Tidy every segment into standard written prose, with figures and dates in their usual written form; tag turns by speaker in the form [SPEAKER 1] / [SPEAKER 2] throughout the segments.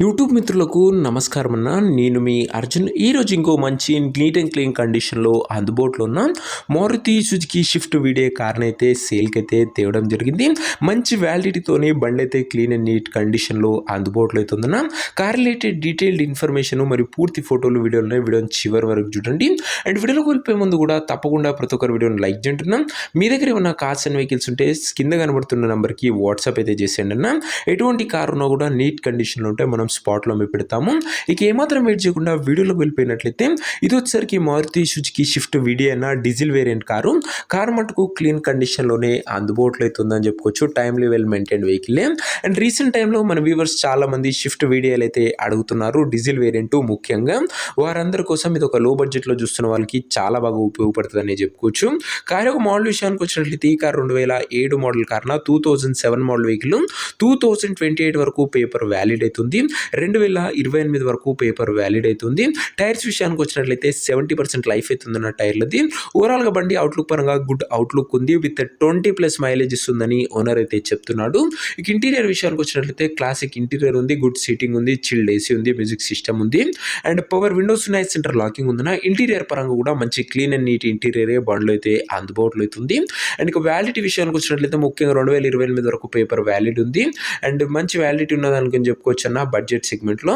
[SPEAKER 1] YouTube మిత్రులకు నమస్కారం అన్న. నేను మీ అర్జున్. ఈరోజు ఇంకో మంచి నీట్ అండ్ క్లీన్ కండిషన్లో అందుబాటులో ఉన్న మారుతి సుజుకి షిఫ్ట్ వీడియో కార్ని అయితే సేల్కి అయితే తేవడం జరిగింది. మంచి వ్యాలిడిటీతోనే బండి అయితే క్లీన్ అండ్ నీట్ కండిషన్లో అందుబాటులో అవుతుందన్న. కార్ రిలేటెడ్ డీటెయిల్డ్ ఇన్ఫర్మేషన్ మరియు పూర్తి ఫోటోలు వీడియోని చివరి వరకు చూడండి. అండ్ వీడియోలోకి వెళ్ళిపోయే ముందు కూడా తప్పకుండా ప్రతి ఒక్కరు వీడియోని లైక్ చేయంటున్నాం. మీ దగ్గర ఏమన్నా కార్స్ అండ్ వెహికల్స్ ఉంటే కింద కనబడుతున్న నెంబర్కి వాట్సాప్ అయితే చేసేయండి అన్న. ఎటువంటి కార్ ఉన్నా కూడా నీట్ కండిషన్లో ఉంటే మనం స్పాట్లో మేము పెడతాము. ఇక ఏమాత్రం వెయిట్ చేయకుండా వీడియోలోకి వెళ్ళిపోయినట్లయితే ఇది వచ్చేసరికి మారుతి సుజుకి షిఫ్ట్ వీడియో అన్న డీజిల్ వేరియంట్ కారు మటుకు క్లీన్ కండిషన్లోనే అందుబాటులో అవుతుందని చెప్పుకోవచ్చు. Timely well maintain vehicle. And recent టైంలో మన వ్యూవర్స్ చాలా మంది షిఫ్ట్ వీడియోలు అయితే అడుగుతున్నారు. డీజిల్ వేరియంట్ ముఖ్యంగా వారందరి కోసం ఇది ఒక లో బడ్జెట్లో చూస్తున్న వాళ్ళకి చాలా బాగా ఉపయోగపడుతుందని చెప్పుకోవచ్చు. కారు యొక్క మోడల్ విషయానికి వచ్చినట్లయితే ఈ కార్ 2007 మోడల్ కారున 2007 మోడల్ వెహికల్ 2028 వరకు పేపర్ వ్యాలిడ్ అవుతుంది. 2028 వరకు పేపర్ వ్యాలిడ్ అవుతుంది. టైర్స్ విషయానికి వచ్చినట్లయితే 70% లైఫ్ అవుతుందన్న టైర్లది. ఓవరాల్గా బండి అవుట్లుక్ పరంగా గుడ్ అవుట్లుక్ ఉంది. విత్ 20+ మైలేజ్ ఇస్తుందని ఓనర్ అయితే చెప్తున్నాడు. ఇక ఇంటీరియర్ విషయానికి వచ్చినట్లయితే క్లాసిక్ ఇంటీరియర్ ఉంది. గుడ్ సీటింగ్ ఉంది. చిల్డ్ ఏసీ ఉంది. మ్యూజిక్ సిస్టమ్ ఉంది. అండ్ పవర్ విండోస్ ఉన్నాయి. సెంటర్ లాకింగ్ ఉందన్న. ఇంటీరియర్ పరంగా కూడా మంచి క్లీన్ అండ్ నీట్ ఇంటీరియరే బండ్లో అయితే అందుబాటులో అవుతుంది. అండ్ ఇక వ్యాలిడిటీ విషయానికి వచ్చినట్లయితే ముఖ్యంగా 2028 వరకు పేపర్ వ్యాలిడ్ ఉంది. అండ్ మంచి వ్యాలిడిటీ ఉన్నదానికి చెప్పుకోవచ్చు అన్న బడ్జెట్ సెగ్మెంట్లో.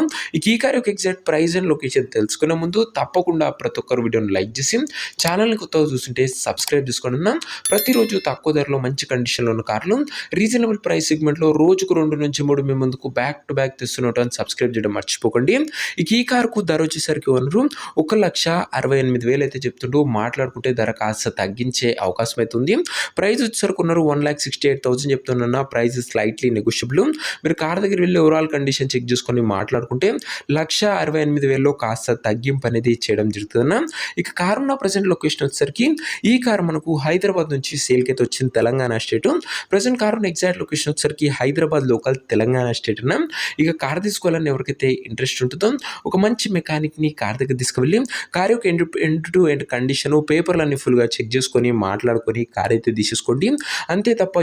[SPEAKER 1] ఈ కార్ యొక్క ఎగ్జాక్ట్ ప్రైస్ అండ్ లొకేషన్ తెలుసుకునే ముందు తప్పకుండా ప్రతి ఒక్కరు వీడియోని లైక్ చేసి ఛానల్ని కొత్తగా చూస్తుంటే సబ్స్క్రైబ్ చేసుకోండి అన్న. ప్రతిరోజు తక్కువ ధరలో మంచి కండిషన్లో ఉన్న కార్లు రీజనబుల్ ప్రైస్ సెగ్మెంట్లో రోజుకు 2 నుంచి 3 మీ ముందుకు బ్యాక్ టు బ్యాక్ తెస్తున్నట్టు సబ్స్క్రైబ్ చేయడం మర్చిపోకండి. ఇక ఈ కారుకు ధర వచ్చేసరికి ఓనరు 1,68,000 అయితే చెప్తుంటూ మాట్లాడుకుంటే ధర కాస్త తగ్గించే అవకాశం అయితే ఉంది. ప్రైస్ వచ్చేసరికి ఉన్నారు 1,68,000 చెప్తున్నా. Price slightly negotiable. మీరు కార్ దగ్గర వెళ్ళి ఓవరాల్ కండిషన్ చెక్ చేసుకొని మాట్లాడుకుంటే 1,68,000 కాస్త తగ్గింపు అనేది చేయడం జరుగుతుందన్న. ఇక కారు ఉన్న ప్రజెంట్ లొకేషన్ వచ్చేసరికి ఈ కారు మనకు హైదరాబాద్ నుంచి సేల్కి అయితే వచ్చింది. తెలంగాణ స్టేట్. ప్రజెంట్ కారు ఉన్న ఎగ్జాక్ట్ లొకేషన్ వచ్చేసరికి హైదరాబాద్ లోకల్ తెలంగాణ స్టేట్ అన్న. ఇక కార్ తీసుకోవాలని ఎవరికైతే ఇంట్రెస్ట్ ఉంటుందో ఒక మంచి మెకానిక్ని కార్ దగ్గర తీసుకువెళ్ళి కార్ యొక్క ఎండ్ టు ఎండ్ కండిషన్ పేపర్లన్నీ ఫుల్గా చెక్ చేసుకొని మాట్లాడుకొని కార్ అయితే తీసేసుకోండి. అంతే తప్ప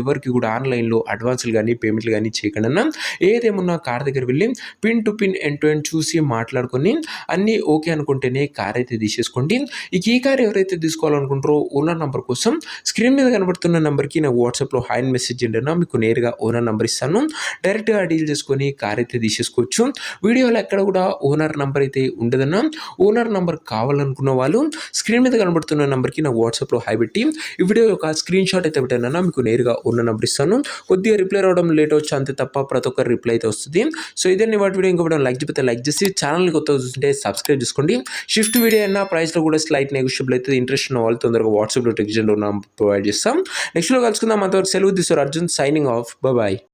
[SPEAKER 1] ఎవరికి కూడా ఆన్లైన్లో అడ్వాన్సులు కానీ పేమెంట్లు కానీ చేయకుండా ఏదేమున్నా కార్ దగ్గర వెళ్ళి pin to pin end to end చూసి మాట్లాడుకొని అన్నీ ఓకే అనుకుంటేనే కార్ అయితే తీసేసుకోండి. ఇక ఈ కార్ ఎవరైతే తీసుకోవాలనుకుంటారో ఓనర్ నెంబర్ కోసం స్క్రీన్ మీద కనబడుతున్న నెంబర్కి నా వాట్సాప్లో హాయ్ మెసేజ్ చేయండి. మీకు నేరుగా ఓనర్ నెంబర్ ఇస్తాను. డైరెక్ట్గా డీల్ చేసుకొని కార్ అయితే తీసేసుకోవచ్చు. వీడియోలో ఎక్కడ కూడా ఓనర్ నెంబర్ అయితే ఉండదన్నా. ఓనర్ నెంబర్ కావాలనుకున్న వాళ్ళు స్క్రీన్ మీద కనబడుతున్న నెంబర్కి నా వాట్సాప్లో హాయ్ పెట్టి ఈ వీడియో యొక్క స్క్రీన్ షాట్ అయితే పెట్టానన్నా. మీకు నేరుగా ఓనర్ నెంబర్ ఇస్తాను. కొద్దిగా రిప్లై రావడం లేట్ అవచ్చు అంతే తప్ప ప్రతి ఒక్కరు రిప్లై అయితే వస్తుంది. సో ఇదే వాటి వీడియో ఇంకో లైక్ చెప్తే లైక్ చేసి ఛానల్ని కొత్తగా చూస్తుంటే సబ్స్క్రైబ్ చేసుకోండి. షిఫ్ట్ వీడియో అయినా ప్రైస్లో కూడా స్లైట్ నెగోషియబుల్ అయితే. ఇంట్రెస్ట్ ఉన్న వాళ్ళు తొందరగా వాట్సాప్లో టెక్స్ట్లో ప్రొవైడ్ చేస్తాం. నెక్స్ట్లో కలుసుకుందాం. అంతవరకు సెలవు తీసుకోరు. Arjun signing off. బాయ్.